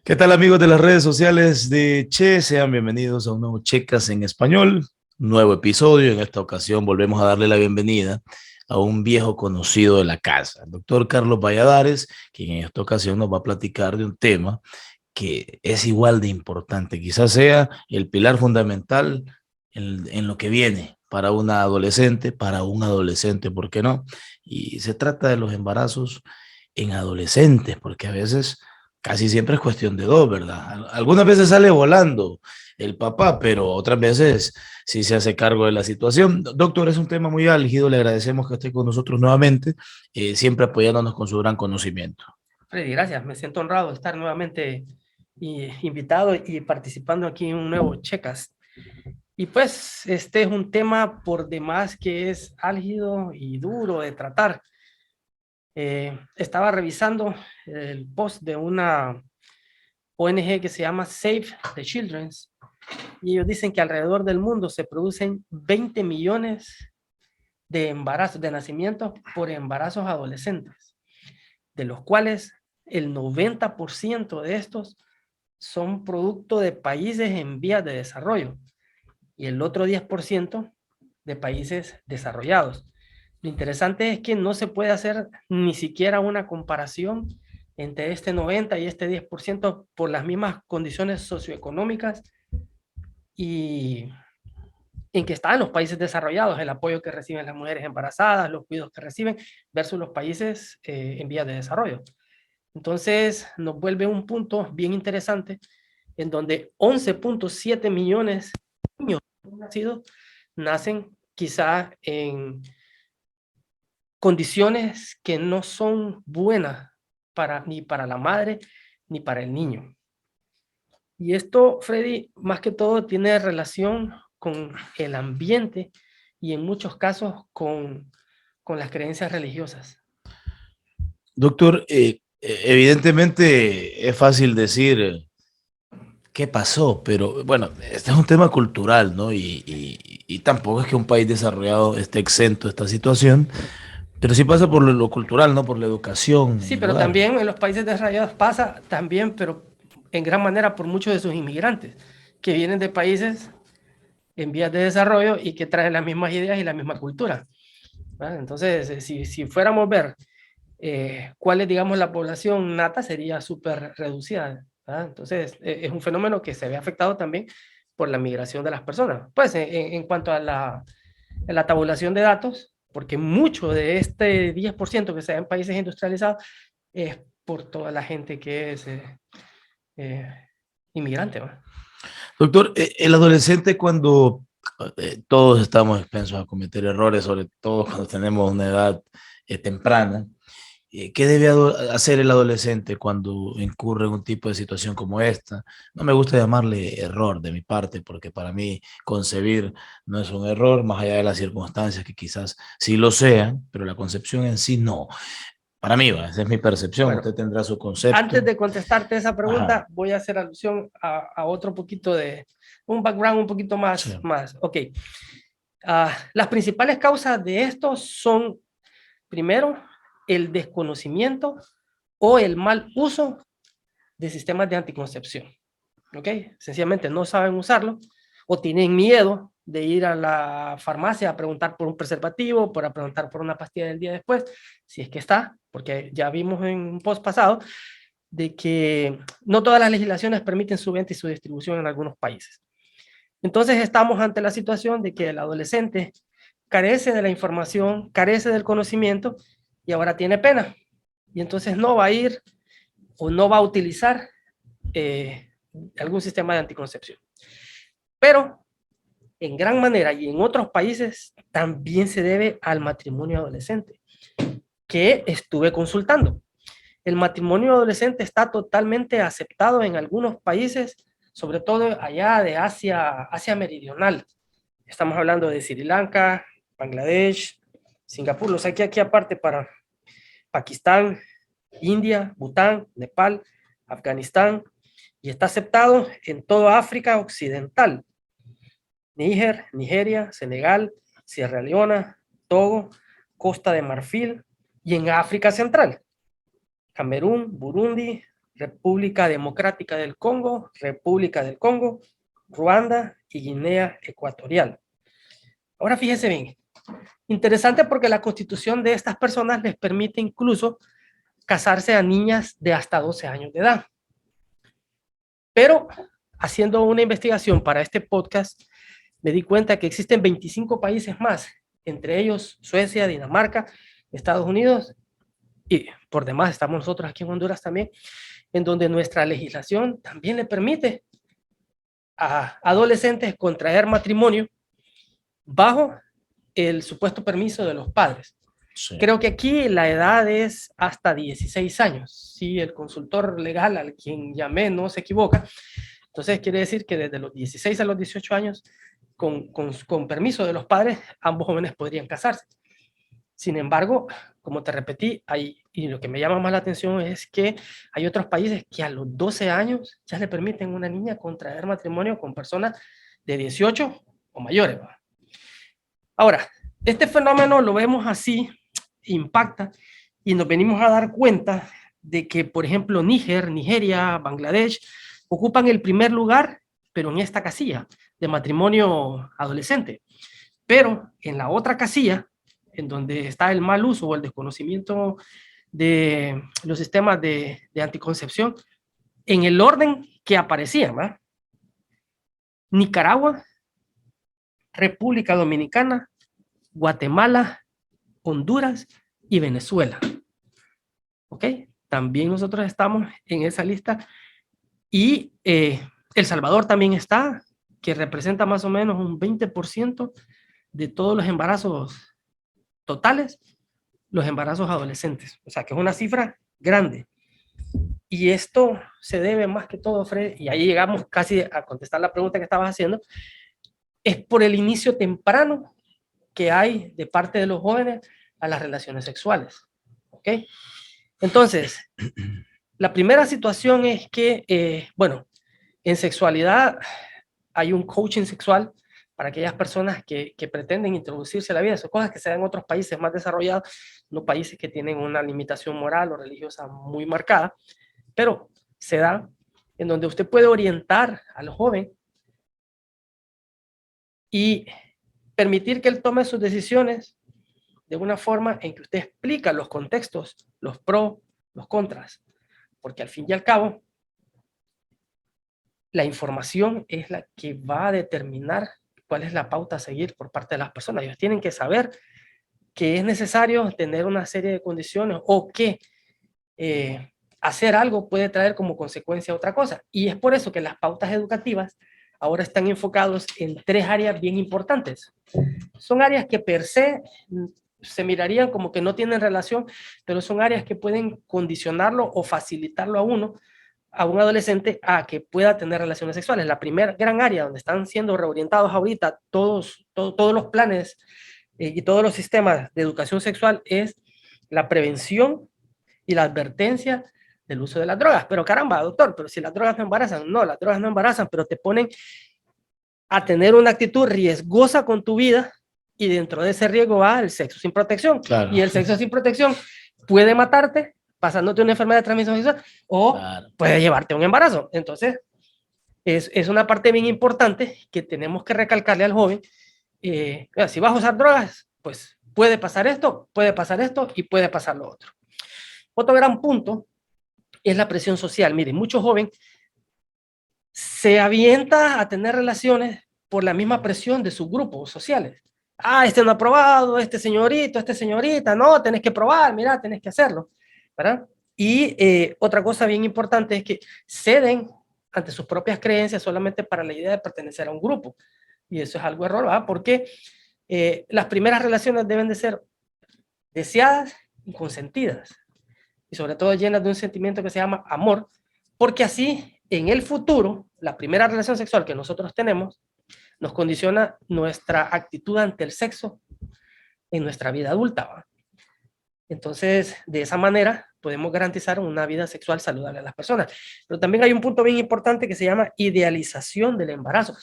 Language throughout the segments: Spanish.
¿Qué tal amigos de las redes sociales de Che? Sean bienvenidos a un nuevo Checas en Español, un nuevo episodio. En esta ocasión volvemos a darle la bienvenida a un viejo conocido de la casa, el doctor Carlos Valladares, quien en esta ocasión nos va a platicar de un tema que es igual de importante, quizás sea el pilar fundamental en lo que viene para una adolescente, para un adolescente, ¿por qué no? Y se trata de los embarazos en adolescentes, porque a veces casi siempre es cuestión de dos, ¿verdad? Algunas veces sale volando el papá, pero otras veces sí se hace cargo de la situación. Doctor, es un tema muy álgido, le agradecemos que esté con nosotros nuevamente, siempre apoyándonos con su gran conocimiento. Freddy, gracias. Me siento honrado de estar nuevamente invitado y participando aquí en un nuevo Checas. Y pues este es un tema por demás que es álgido y duro de tratar. Estaba revisando el post de una ONG que se llama Save the Children y ellos dicen que alrededor del mundo se producen 20 millones de embarazos, de nacimientos por embarazos adolescentes, de los cuales el 90% de estos son producto de países en vías de desarrollo y el otro 10% de países desarrollados. Lo interesante es que no se puede hacer ni siquiera una comparación entre este 90 y este 10% por las mismas condiciones socioeconómicas y en que están los países desarrollados, el apoyo que reciben las mujeres embarazadas, los cuidados que reciben, versus los países en vías de desarrollo. Entonces nos vuelve un punto bien interesante en donde 11.7 millones de niños nacidos nacen quizá en condiciones que no son buenas ni para la madre ni para el niño. Y esto, Freddy, más que todo tiene relación con el ambiente y en muchos casos con las creencias religiosas. Doctor, evidentemente es fácil decir qué pasó, pero bueno, este es un tema cultural, ¿no? Y tampoco es que un país desarrollado esté exento de esta situación, pero sí pasa por lo cultural, ¿no? Por la educación en Sí, el pero hogar. también en los países desarrollados pasa también, pero en gran manera por muchos de sus inmigrantes que vienen de países en vías de desarrollo y que traen las mismas ideas y la misma cultura, ¿verdad? Entonces, si fuéramos a ver cuál es, digamos, la población nata, sería súper reducida, ¿verdad? Entonces, es un fenómeno que se ve afectado también por la migración de las personas. Pues, en cuanto a la tabulación de datos, porque mucho de este 10% que se da en países industrializados es por toda la gente que es eh, inmigrante, ¿verdad? Doctor, el adolescente cuando todos estamos expensos a cometer errores, sobre todo cuando tenemos una edad temprana, ¿qué debe hacer el adolescente cuando incurre en un tipo de situación como esta? No me gusta llamarle error de mi parte, porque para mí concebir no es un error, más allá de las circunstancias que quizás sí lo sean, pero la concepción en sí no. Para mí, esa es mi percepción, Bueno, usted tendrá su concepto. antes de contestarte esa Ajá, pregunta, voy a hacer alusión a otro poquito de un background un poquito sí. más. Ok. Las principales causas de esto son, primero, el desconocimiento o el mal uso de sistemas de anticoncepción. ¿Ok? Sencillamente no saben usarlo o tienen miedo de ir a la farmacia a preguntar por un preservativo, para preguntar por una pastilla del día después, si es que está, porque ya vimos en un post pasado de que no todas las legislaciones permiten su venta y su distribución en algunos países. Entonces estamos ante la situación de que el adolescente carece de la información, carece del conocimiento y ahora tiene pena. Y entonces no va a ir o no va a utilizar algún sistema de anticoncepción. Pero en gran manera y en otros países también se debe al matrimonio adolescente, que estuve consultando. El matrimonio adolescente está totalmente aceptado en algunos países, sobre todo allá de Asia Meridional. Estamos hablando de Sri Lanka, Bangladesh, Singapur, los saqué aquí aparte para Pakistán, India, Bután, Nepal, Afganistán, y está aceptado en toda África Occidental, Níger, Nigeria, Senegal, Sierra Leona, Togo, Costa de Marfil y en África Central, Camerún, Burundi, República Democrática del Congo, República del Congo, Ruanda y Guinea Ecuatorial. Ahora fíjese bien, interesante porque la constitución de estas personas les permite incluso casarse a niñas de hasta 12 años de edad. Pero haciendo una investigación para este podcast, me di cuenta que existen 25 países más, entre ellos Suecia, Dinamarca, Estados Unidos y por demás estamos nosotros aquí en Honduras también, en donde nuestra legislación también le permite a adolescentes contraer matrimonio bajo el supuesto permiso de los padres. Sí. Creo que aquí la edad es hasta 16 años. Si el consultor legal al quien llamé no se equivoca, entonces quiere decir que desde los 16 a los 18 años, con permiso de los padres, ambos jóvenes podrían casarse. Sin embargo, como te repetí, y lo que me llama más la atención es que hay otros países que a los 12 años ya le permiten a una niña contraer matrimonio con personas de 18 o mayores. Ahora, este fenómeno lo vemos así, impacta, y nos venimos a dar cuenta de que, por ejemplo, Nigeria, Bangladesh, ocupan el primer lugar, pero en esta casilla de matrimonio adolescente. Pero en la otra casilla, en donde está el mal uso o el desconocimiento de los sistemas de anticoncepción, en el orden que aparecían, ¿verdad? Nicaragua, República Dominicana, Guatemala, Honduras y Venezuela. ¿Ok? También nosotros estamos en esa lista. Y El Salvador también está, que representa más o menos un 20% de todos los embarazos totales, los embarazos adolescentes. O sea, que es una cifra grande. Y esto se debe más que todo, Fred, y ahí llegamos casi a contestar la pregunta que estabas haciendo, es por el inicio temprano que hay de parte de los jóvenes a las relaciones sexuales. ¿Ok? Entonces, la primera situación es que, bueno, en sexualidad hay un coaching sexual para aquellas personas que pretenden introducirse a la vida. Son cosas que se dan en otros países más desarrollados, no países que tienen una limitación moral o religiosa muy marcada, pero se da en donde usted puede orientar al joven y permitir que él tome sus decisiones de una forma en que usted explica los contextos, los pros, los contras, porque al fin y al cabo, la información es la que va a determinar cuál es la pauta a seguir por parte de las personas. Ellos tienen que saber que es necesario tener una serie de condiciones o que hacer algo puede traer como consecuencia otra cosa. Y es por eso que las pautas educativas ahora están enfocados en 3 áreas bien importantes. Son áreas que per se se mirarían como que no tienen relación, pero son áreas que pueden condicionarlo o facilitarlo a un adolescente a que pueda tener relaciones sexuales. La primera gran área donde están siendo reorientados ahorita todos los planes y todos los sistemas de educación sexual es la prevención y la advertencia del uso de las drogas. Pero caramba, doctor, pero si las drogas no embarazan. No, las drogas no embarazan, pero te ponen a tener una actitud riesgosa con tu vida y dentro de ese riesgo va el sexo sin protección. Claro. Y el sexo sin protección puede matarte pasándote una enfermedad de transmisión sexual o puede llevarte a un embarazo. Entonces, es una parte bien importante que tenemos que recalcarle al joven. Si vas a usar drogas, pues puede pasar esto y puede pasar lo otro. Otro gran punto es la presión social. Miren, mucho joven se avienta a tener relaciones por la misma presión de sus grupos sociales. Este no ha probado, este señorito, esta señorita, no, tenés que probar, mira, tenés que hacerlo, ¿verdad? Y otra cosa bien importante es que ceden ante sus propias creencias solamente para la idea de pertenecer a un grupo. Y eso es algo error, ¿verdad? Porque las primeras relaciones deben de ser deseadas y consentidas. Y sobre todo llenas de un sentimiento que se llama amor, porque así en el futuro, la primera relación sexual que nosotros tenemos nos condiciona nuestra actitud ante el sexo en nuestra vida adulta, ¿va? Entonces, de esa manera podemos garantizar una vida sexual saludable a las personas. Pero también hay un punto bien importante que se llama idealización del embarazo.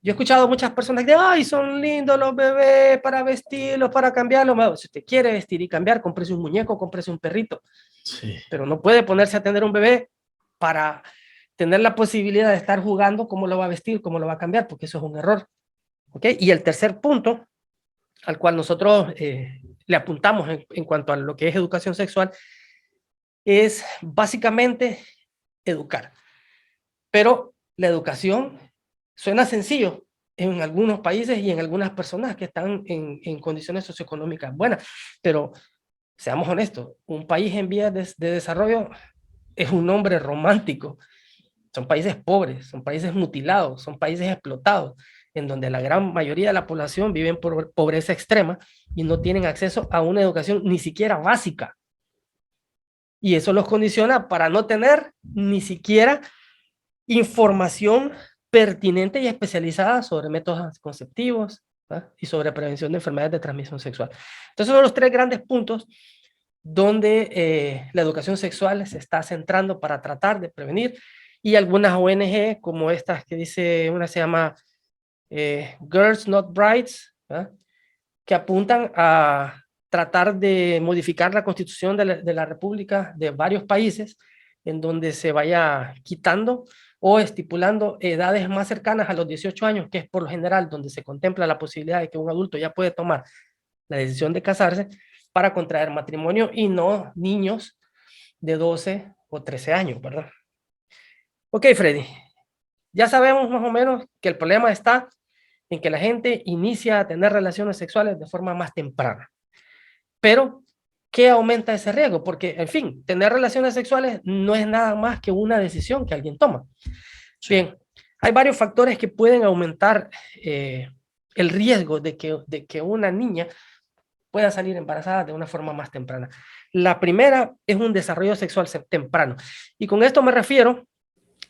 Yo he escuchado muchas personas que ay, son lindos los bebés para vestirlos, para cambiarlos. Bueno, si usted quiere vestir y cambiar, cómprese un muñeco, cómprese un perrito. Sí. Pero no puede ponerse a tener un bebé para tener la posibilidad de estar jugando cómo lo va a vestir, cómo lo va a cambiar, porque eso es un error. ¿Ok? Y el tercer punto al cual nosotros le apuntamos en cuanto a lo que es educación sexual es básicamente educar. Pero la educación suena sencillo en algunos países y en algunas personas que están en condiciones socioeconómicas buenas, pero seamos honestos, un país en vías de desarrollo es un nombre romántico. Son países pobres, son países mutilados, son países explotados, en donde la gran mayoría de la población vive en pobreza extrema y no tienen acceso a una educación ni siquiera básica. Y eso los condiciona para no tener ni siquiera información pertinente y especializada sobre métodos anticonceptivos, ¿verdad? Y sobre prevención de enfermedades de transmisión sexual. Entonces son los tres grandes puntos donde la educación sexual se está centrando para tratar de prevenir, y algunas ONG como estas que dice, una se llama Girls Not Brides, ¿verdad? Que apuntan a tratar de modificar la constitución de la República de varios países en donde se vaya quitando o estipulando edades más cercanas a los 18 años, que es por lo general donde se contempla la posibilidad de que un adulto ya puede tomar la decisión de casarse para contraer matrimonio, y no niños de 12 o 13 años, ¿verdad? Ok, Freddy, ya sabemos más o menos que el problema está en que la gente inicia a tener relaciones sexuales de forma más temprana. Pero, ¿qué aumenta ese riesgo? Porque, en fin, tener relaciones sexuales no es nada más que una decisión que alguien toma. Bien, hay varios factores que pueden aumentar el riesgo de que una niña pueda salir embarazada de una forma más temprana. La primera es un desarrollo sexual temprano. Y con esto me refiero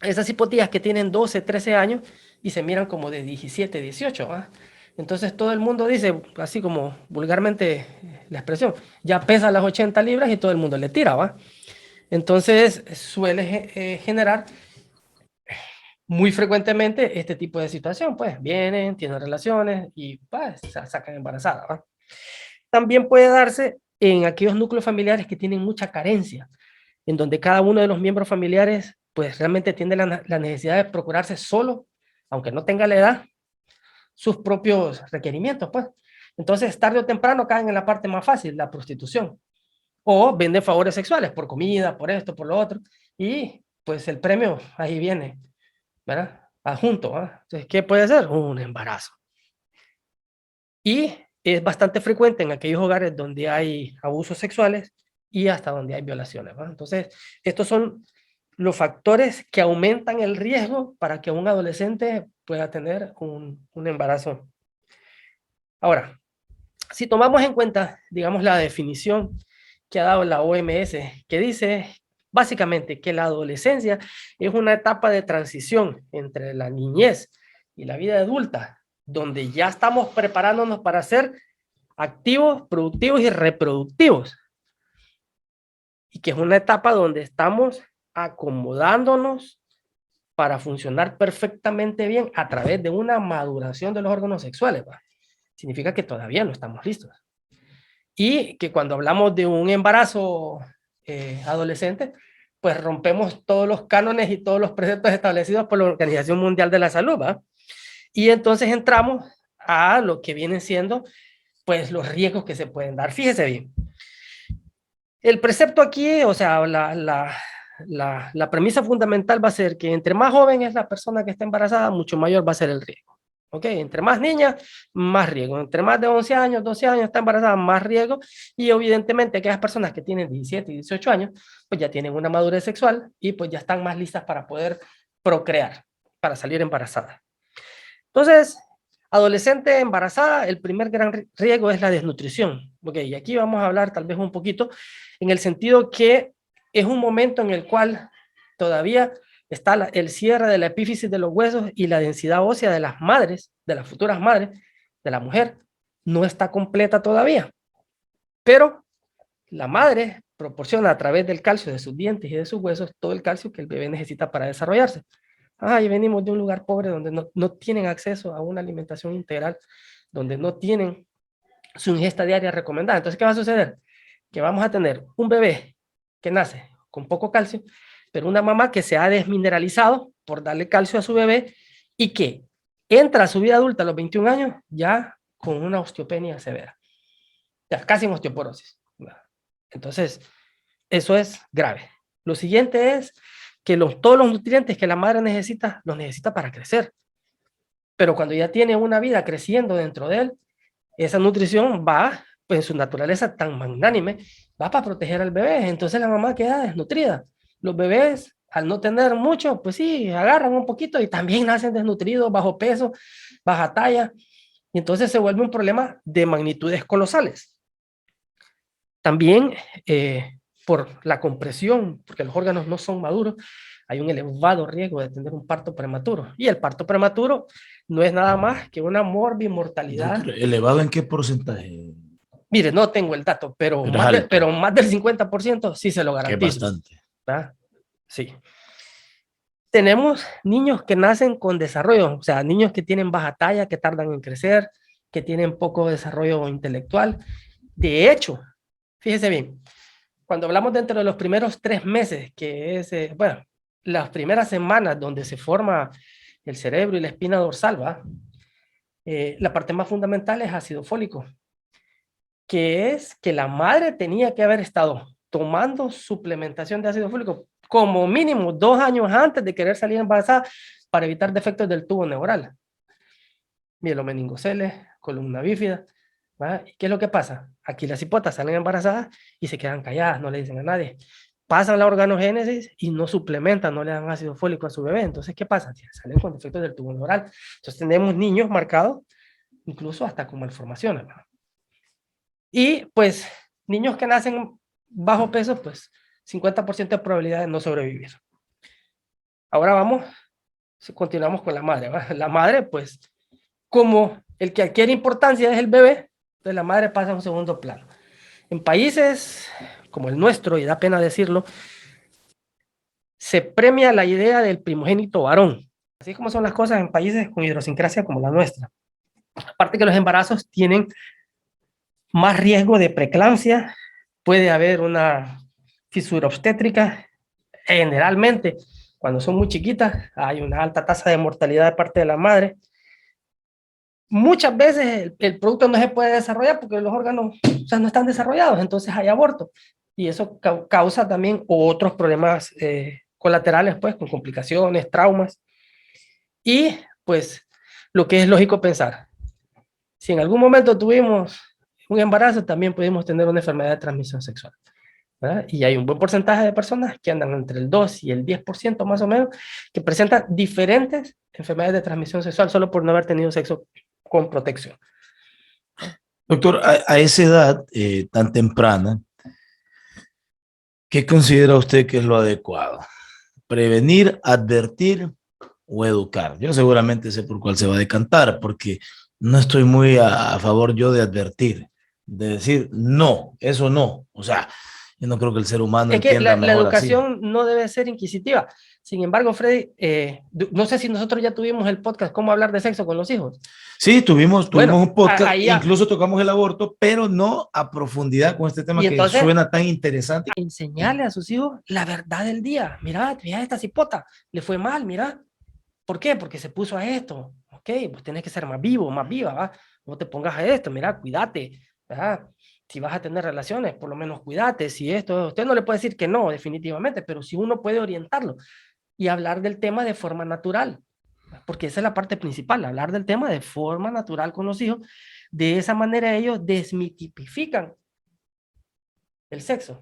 a esas hipotías que tienen 12, 13 años y se miran como de 17, 18. ¿Ah? Entonces todo el mundo dice, así como vulgarmente la expresión, ya pesa las 80 libras y todo el mundo le tira, ¿va? Entonces suele generar muy frecuentemente este tipo de situación, pues vienen, tienen relaciones y pues, se sacan embarazadas, ¿va? También puede darse en aquellos núcleos familiares que tienen mucha carencia, en donde cada uno de los miembros familiares pues realmente tiene la necesidad de procurarse solo, aunque no tenga la edad, sus propios requerimientos, pues. Entonces, tarde o temprano caen en la parte más fácil, la prostitución. O venden favores sexuales por comida, por esto, por lo otro. Y pues el premio ahí viene, ¿verdad? Adjunto, ¿verdad? Entonces, ¿qué puede ser? Un embarazo. Y es bastante frecuente en aquellos hogares donde hay abusos sexuales y hasta donde hay violaciones, ¿verdad? Entonces, estos son los factores que aumentan el riesgo para que un adolescente pueda tener un embarazo. Ahora, si tomamos en cuenta, digamos, la definición que ha dado la OMS, que dice básicamente que la adolescencia es una etapa de transición entre la niñez y la vida adulta, donde ya estamos preparándonos para ser activos, productivos y reproductivos. Y que es una etapa donde estamos acomodándonos para funcionar perfectamente bien a través de una maduración de los órganos sexuales, ¿va? Significa que todavía no estamos listos. Y que cuando hablamos de un embarazo adolescente, pues rompemos todos los cánones y todos los preceptos establecidos por la Organización Mundial de la Salud, ¿va? Y entonces entramos a lo que vienen siendo pues los riesgos que se pueden dar. Fíjese bien, el precepto aquí, o sea, la premisa fundamental va a ser que entre más joven es la persona que está embarazada, mucho mayor va a ser el riesgo. ¿Ok? Entre más niña, más riesgo. Entre más de 11 años, 12 años está embarazada, más riesgo. Y evidentemente aquellas personas que tienen 17 y 18 años, pues ya tienen una madurez sexual y pues ya están más listas para poder procrear, para salir embarazadas. Entonces, adolescente embarazada, el primer gran riesgo es la desnutrición. Ok, y aquí vamos a hablar tal vez un poquito en el sentido que es un momento en el cual todavía está el cierre de la epífisis de los huesos y la densidad ósea de las madres, de las futuras madres, de la mujer, no está completa todavía. Pero la madre proporciona a través del calcio de sus dientes y de sus huesos todo el calcio que el bebé necesita para desarrollarse. Y venimos de un lugar pobre donde no tienen acceso a una alimentación integral, donde no tienen su ingesta diaria recomendada. Entonces, ¿qué va a suceder? Que vamos a tener un bebé que nace con poco calcio Pero una mamá que se ha desmineralizado por darle calcio a su bebé y que entra a su vida adulta a los 21 años ya con una osteopenia severa, ya casi en osteoporosis. Entonces, eso es grave. Lo siguiente es que todos los nutrientes que la madre necesita, los necesita para crecer. Pero cuando ya tiene una vida creciendo dentro de él, esa nutrición va, pues en su naturaleza tan magnánime, va para proteger al bebé. Entonces la mamá queda desnutrida. Los bebés, al no tener mucho, pues sí, agarran un poquito y también nacen desnutridos, bajo peso, baja talla. Y entonces se vuelve un problema de magnitudes colosales. También por la compresión, porque los órganos no son maduros, hay un elevado riesgo de tener un parto prematuro. Y el parto prematuro no es nada más que una morbimortalidad. Doctor, ¿elevado en qué porcentaje? Mire, no tengo el dato, pero, Pero es alto. pero más del 50% sí se lo Que es garantizo. bastante. ¿Verdad? Sí. Tenemos niños que nacen con desarrollo, o sea, niños que tienen baja talla, que tardan en crecer, que tienen poco desarrollo intelectual. De hecho, fíjese bien, cuando hablamos dentro de los primeros 3 meses, que es, bueno, las primeras semanas donde se forma el cerebro y la espina dorsal, ¿va? La parte más fundamental es ácido fólico, que es que la madre tenía que haber estado tomando suplementación de ácido fólico como mínimo 2 años antes de querer salir embarazada para evitar defectos del tubo neural. Mielomeningoceles, columna bífida. ¿Va? ¿Qué es lo que pasa? Aquí las hipotas salen embarazadas y se quedan calladas, no le dicen a nadie. Pasan la organogénesis y no suplementan, no le dan ácido fólico a su bebé. Entonces, ¿qué pasa? Salen con defectos del tubo neural. Entonces, tenemos niños marcados, incluso hasta con malformaciones. ¿Va? Y pues, niños que nacen bajo peso, pues 50% de probabilidad de no sobrevivir. Ahora vamos, continuamos con la madre. ¿Va? La madre, pues, como el que adquiere importancia es el bebé, entonces la madre pasa a un segundo plano. En países como el nuestro, y da pena decirlo, se premia la idea del primogénito varón, así como son las cosas en países con idiosincrasia como la nuestra. Aparte que los embarazos tienen más riesgo de preeclampsia, puede haber una fisura obstétrica, generalmente cuando son muy chiquitas hay una alta tasa de mortalidad de parte de la madre. Muchas veces el producto no se puede desarrollar porque los órganos, o sea, no están desarrollados, entonces hay aborto. Y eso causa también otros problemas colaterales, pues, con complicaciones, traumas. Y, pues, lo que es lógico pensar, si en algún momento tuvimos un embarazo, también pudimos tener una enfermedad de transmisión sexual. ¿Verdad? Y hay un buen porcentaje de personas que andan entre el 2 y el 10% más o menos, que presentan diferentes enfermedades de transmisión sexual solo por no haber tenido sexo con protección. Doctor, a esa edad tan temprana, ¿qué considera usted que es lo adecuado? ¿Prevenir, advertir o educar? Yo seguramente sé por cuál se va a decantar, porque no estoy muy a favor yo de advertir, de decir no, eso no. O sea, yo no creo que el ser humano Es que entienda la mejor así. educación no debe ser inquisitiva. Sin embargo, Freddy, no sé si nosotros ya tuvimos el podcast ¿Cómo hablar de sexo con los hijos? Sí, tuvimos Bueno, un podcast, ahí incluso tocamos el aborto, pero no a profundidad con este tema y que entonces suena tan interesante. enseñarle a sus hijos la verdad del día. Mira, esta cipota, le fue mal, mira. ¿Por qué? Porque se puso a esto. Ok, pues tienes que ser más vivo, más viva, ¿va? No te pongas a esto, mira, cuídate, ¿verdad? Si vas a tener relaciones, por lo menos cuídate. Si esto, usted no le puede decir que no, definitivamente, pero si uno puede orientarlo y hablar del tema de forma natural, porque esa es la parte principal, hablar del tema de forma natural con los hijos. De esa manera ellos desmitifican el sexo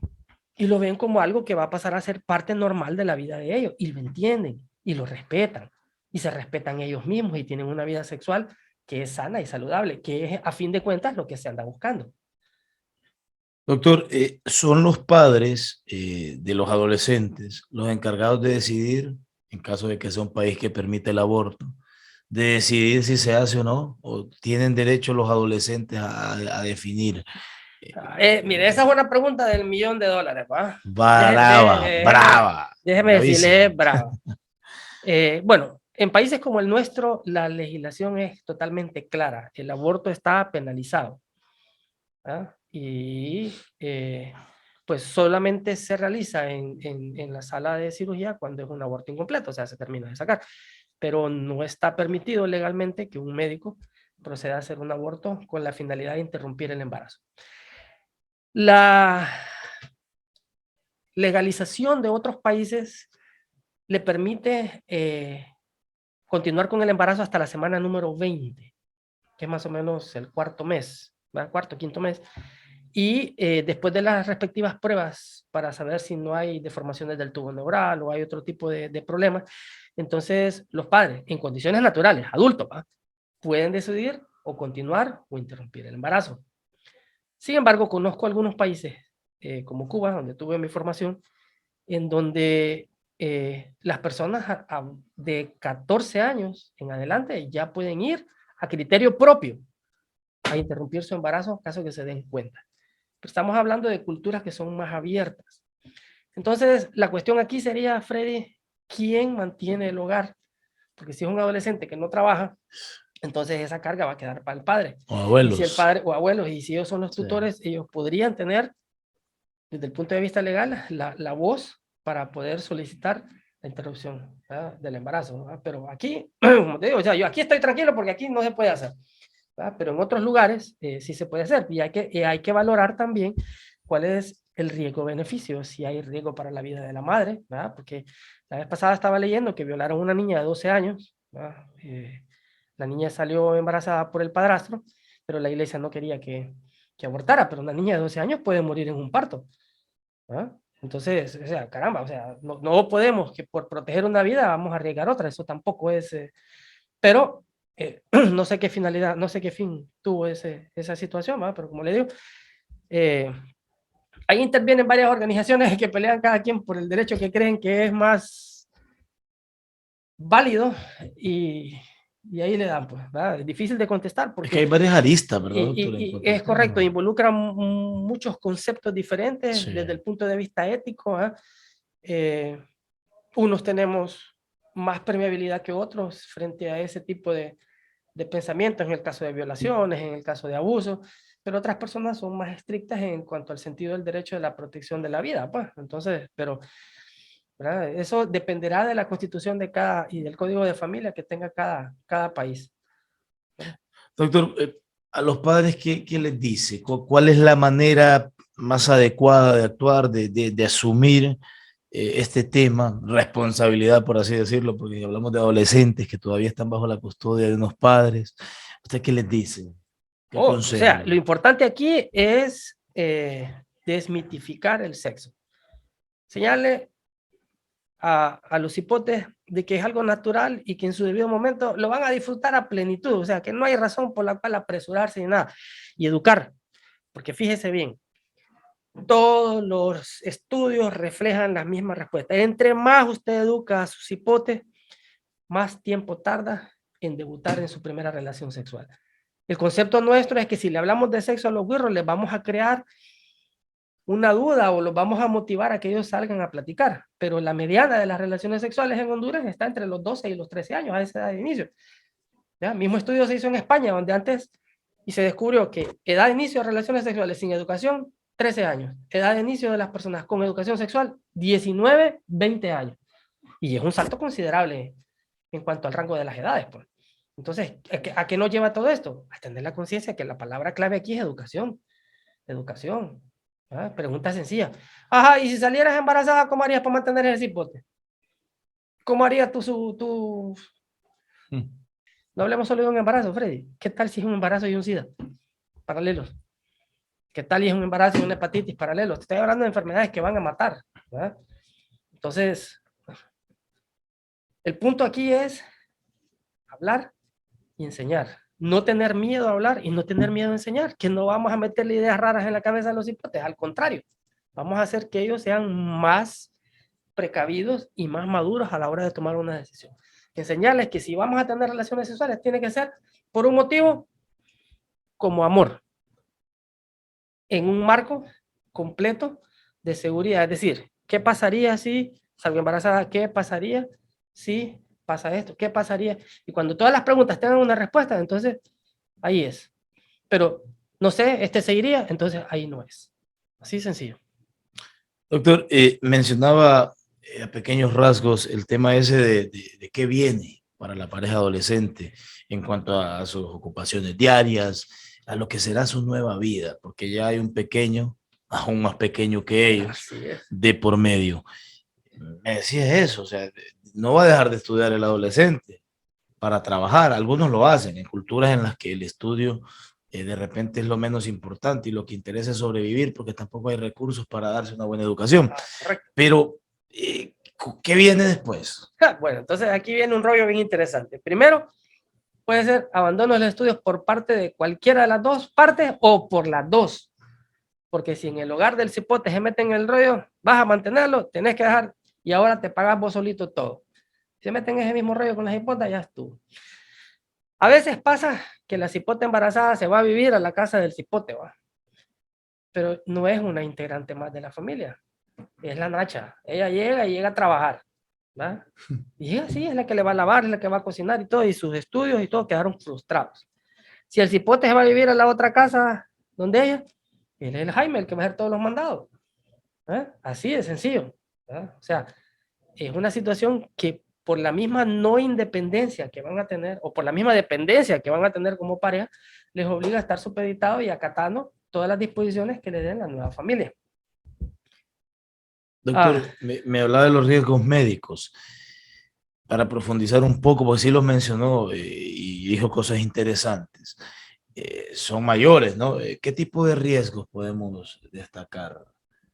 y lo ven como algo que va a pasar a ser parte normal de la vida de ellos y lo entienden y lo respetan y se respetan ellos mismos y tienen una vida sexual que es sana y saludable, que es a fin de cuentas lo que se anda buscando. Doctor, ¿son los padres de los adolescentes los encargados de decidir, en caso de que sea un país que permite el aborto, de decidir si se hace o no? ¿O tienen derecho los adolescentes a definir? Mire, esa es una pregunta del $1.000.000, ¿va? Brava, brava, Déjeme decirle, bravísima. brava. Bueno, en países como el nuestro, la legislación es totalmente clara. El aborto está penalizado. ¿Ah? Y pues solamente se realiza en la sala de cirugía cuando es un aborto incompleto, o sea, se termina de sacar. Pero no está permitido legalmente que un médico proceda a hacer un aborto con la finalidad de interrumpir el embarazo. La legalización de otros países le permite continuar con el embarazo hasta la semana número 20, que es más o menos el cuarto mes, ¿verdad? Cuarto, quinto mes. Y después de las respectivas pruebas para saber si no hay deformaciones del tubo neural o hay otro tipo de problemas, entonces los padres, en condiciones naturales, adultos, ¿va?, pueden decidir o continuar o interrumpir el embarazo. Sin embargo, conozco algunos países como Cuba, donde tuve mi formación, en donde las personas de 14 años en adelante ya pueden ir a criterio propio a interrumpir su embarazo en caso que se den cuenta. Pero estamos hablando de culturas que son más abiertas. Entonces, la cuestión aquí sería, Freddy, ¿quién mantiene el hogar? Porque si es un adolescente que no trabaja, entonces esa carga va a quedar para el padre. O Y si el abuelos. padre o abuelos, y si ellos son los Sí. tutores, ellos podrían tener, desde el punto de vista legal, la voz para poder solicitar la interrupción, ¿verdad?, del embarazo, ¿verdad? Pero aquí, como te digo, o sea, yo aquí estoy tranquilo porque aquí no se puede hacer, ¿verdad? Pero en otros lugares sí se puede hacer, y hay que valorar también cuál es el riesgo-beneficio, si hay riesgo para la vida de la madre, ¿verdad? Porque la vez pasada estaba leyendo que violaron a una niña de 12 años, ¿verdad? La niña salió embarazada por el padrastro, pero la iglesia no quería que abortara, pero una niña de 12 años puede morir en un parto, ¿verdad? Entonces, o sea, caramba, o sea, no podemos que por proteger una vida vamos a arriesgar otra, eso tampoco es, pero no sé qué finalidad, no sé qué fin tuvo esa situación, ¿verdad? Pero como le digo, ahí intervienen varias organizaciones que pelean cada quien por el derecho que creen que es más válido, y ahí le dan, pues, ¿verdad? Es difícil de contestar Es que porque hay varias aristas, ¿verdad, doctor? y es correcto, involucra muchos conceptos diferentes Sí. desde el punto de vista ético, ¿eh? Unos tenemos más permeabilidad que otros frente a ese tipo de pensamientos, en el caso de violaciones, en el caso de abuso, pero otras personas son más estrictas en cuanto al sentido del derecho de la protección de la vida, pues. Entonces, pero, ¿verdad?, eso dependerá de la constitución de cada y del código de familia que tenga cada país. Doctor, a los padres, ¿qué les dice? ¿Cuál es la manera más adecuada de actuar, de asumir este tema, responsabilidad, por así decirlo, porque hablamos de adolescentes que todavía están bajo la custodia de unos padres? ¿Usted qué les dice? ¿Qué O aconseja? sea, lo importante aquí es desmitificar el sexo. Señale a los hipotes de que es algo natural y que en su debido momento lo van a disfrutar a plenitud, o sea, que no hay razón por la cual apresurarse ni nada, y educar, porque fíjese bien, todos los estudios reflejan las mismas respuestas. Entre más usted educa a sus hipotes, más tiempo tarda en debutar en su primera relación sexual. El concepto nuestro es que si le hablamos de sexo a los güirros, les vamos a crear una duda o los vamos a motivar a que ellos salgan a platicar, pero la mediana de las relaciones sexuales en Honduras está entre los 12 y los 13 años, a esa edad de inicio. ¿Ya? Mismo estudio se hizo en España, donde antes, y se descubrió que edad de inicio de relaciones sexuales sin educación, 13 años. Edad de inicio de las personas con educación sexual, 19, 20 años. Y es un salto considerable en cuanto al rango de las edades, pues. Entonces, ¿a qué nos lleva todo esto? A tener la conciencia que la palabra clave aquí es educación. Educación. ¿Ah? Pregunta sencilla. Ajá, y si salieras embarazada, ¿cómo harías para mantener ese hipote? ¿Cómo harías tú? No hablemos solo de un embarazo, Freddy. ¿Qué tal si es un embarazo y un SIDA? Paralelos. ¿Qué tal si es un embarazo y una hepatitis? Paralelos. Estoy hablando de enfermedades que van a matar, ¿verdad? Entonces, el punto aquí es hablar y enseñar. No tener miedo a hablar y no tener miedo a enseñar, que no vamos a meterle ideas raras en la cabeza de los hipotes, al contrario, vamos a hacer que ellos sean más precavidos y más maduros a la hora de tomar una decisión. Enseñarles que si vamos a tener relaciones sexuales, tiene que ser por un motivo como amor, en un marco completo de seguridad. Es decir, ¿qué pasaría si salgo embarazada? ¿Qué pasaría si pasa esto? ¿Qué pasaría? Y cuando todas las preguntas tengan una respuesta, entonces ahí es. Pero no sé, este seguiría, entonces ahí no es. Así sencillo. Doctor, mencionaba a pequeños rasgos el tema ese de qué viene para la pareja adolescente en cuanto a sus ocupaciones diarias, a lo que será su nueva vida, porque ya hay un pequeño, aún más pequeño que ellos, Así es. de por medio. Me decía eso, o sea, no va a dejar de estudiar el adolescente para trabajar. Algunos lo hacen en culturas en las que el estudio de repente es lo menos importante y lo que interesa es sobrevivir porque tampoco hay recursos para darse una buena educación. Correcto. Pero, ¿qué viene después? Bueno, entonces aquí viene un rollo bien interesante. Primero, puede ser abandono de los estudios por parte de cualquiera de las dos partes o por las dos. Porque si en el hogar del cipote se mete en el rollo, vas a mantenerlo, tenés que dejar y ahora te pagas vos solito todo. Si se meten en ese mismo rollo con la cipota, ya estuvo. A veces pasa que la cipote embarazada se va a vivir a la casa del cipote, ¿va? Pero no es una integrante más de la familia. Es la nacha. Ella llega y llega a trabajar, ¿va? Y ella sí es la que le va a lavar, es la que va a cocinar y todo, y sus estudios y todo quedaron frustrados. Si el cipote se va a vivir a la otra casa donde ella, él es el Jaime el que va a hacer todos los mandados. Así de sencillo. ¿Verdad? O sea, es una situación que por la misma no independencia que van a tener, o por la misma dependencia que van a tener como pareja, les obliga a estar supeditados y acatando todas las disposiciones que le den la nueva familia. Doctor, me hablaba de los riesgos médicos. Para profundizar un poco, porque sí los mencionó y dijo cosas interesantes. Son mayores, ¿no? ¿Qué tipo de riesgos podemos destacar?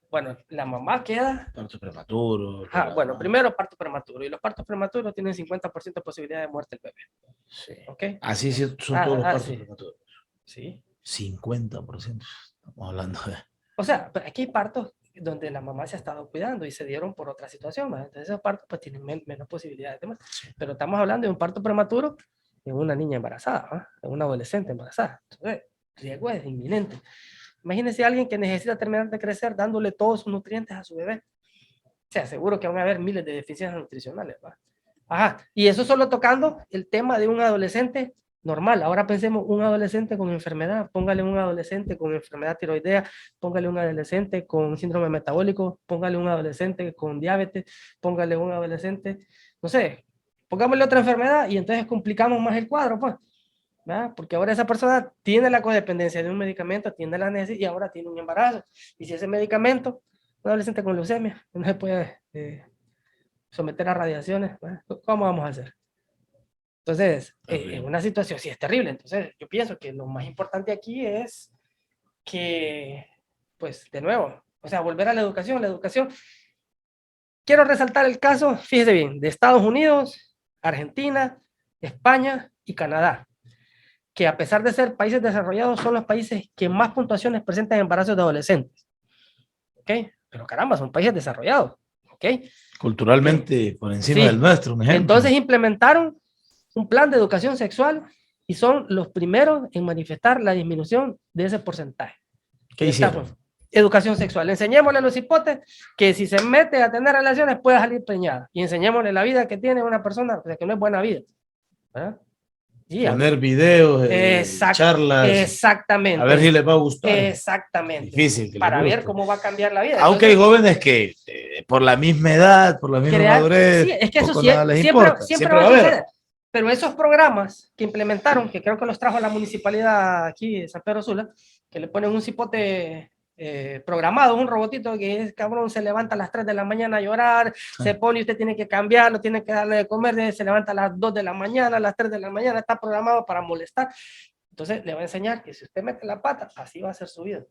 Bueno, la mamá queda... Parto prematuro. Bueno, primero parto prematuro. Y los partos prematuros tienen 50% de posibilidad de muerte del bebé. Sí. ¿Okay? Así sí son todos los partos sí. prematuros. Sí. 50%. Estamos hablando de... O sea, aquí hay partos donde la mamá se ha estado cuidando y se dieron por otra situación. ¿Verdad? Entonces esos partos pues tienen menos posibilidades de más. Pero estamos hablando de un parto prematuro en una niña embarazada, ¿verdad? En una adolescente embarazada. Entonces, el riesgo es inminente. Imagínense a alguien que necesita terminar de crecer dándole todos sus nutrientes a su bebé. O sea, seguro que van a haber miles de deficiencias nutricionales. ¿Va? Ajá, y eso solo tocando el tema de un adolescente normal. Ahora pensemos un adolescente con enfermedad, póngale un adolescente con enfermedad tiroidea, póngale un adolescente con síndrome metabólico, póngale un adolescente con diabetes, póngale un adolescente, no sé, pongámosle otra enfermedad y entonces complicamos más el cuadro, pues. ¿Verdad? Porque ahora esa persona tiene la codependencia de un medicamento, tiene la necesidad y ahora tiene un embarazo. Y si ese medicamento, un adolescente con leucemia, no se puede someter a radiaciones, ¿verdad? ¿Cómo vamos a hacer? Entonces, en una situación así es terrible. Entonces, yo pienso que lo más importante aquí es que, pues, de nuevo, o sea, volver a la educación. La educación, quiero resaltar el caso, fíjese bien, de Estados Unidos, Argentina, España y Canadá, que a pesar de ser países desarrollados, son los países que más puntuaciones presentan embarazos de adolescentes. ¿Ok? Pero caramba, son países desarrollados. ¿Ok? Culturalmente por encima sí. del nuestro, un ejemplo. Entonces implementaron un plan de educación sexual y son los primeros en manifestar la disminución de ese porcentaje. ¿Qué hicieron? Educación sexual. Enseñémosle a los hipotes que si se mete a tener relaciones puede salir preñada. Y enseñémosle la vida que tiene una persona, o sea, que no es buena vida. ¿verdad? Poner videos, charlas. Exactamente. A ver si les va a gustar. Exactamente. Difícil. Que para ver cómo va a cambiar la vida. Aunque entonces, hay jóvenes que por la misma edad, por la misma madurez, sí, es que eso siempre va a suceder. Pero esos programas que implementaron, que creo que los trajo la municipalidad aquí de San Pedro Sula, que le ponen un cipote programado, un robotito que es cabrón, se levanta a las 3 de la mañana a llorar, se pone y usted tiene que cambiarlo, tiene que darle de comer, se levanta a las 2 de la mañana, a las 3 de la mañana, está programado para molestar. Entonces le va a enseñar que si usted mete la pata, así va a ser su vida.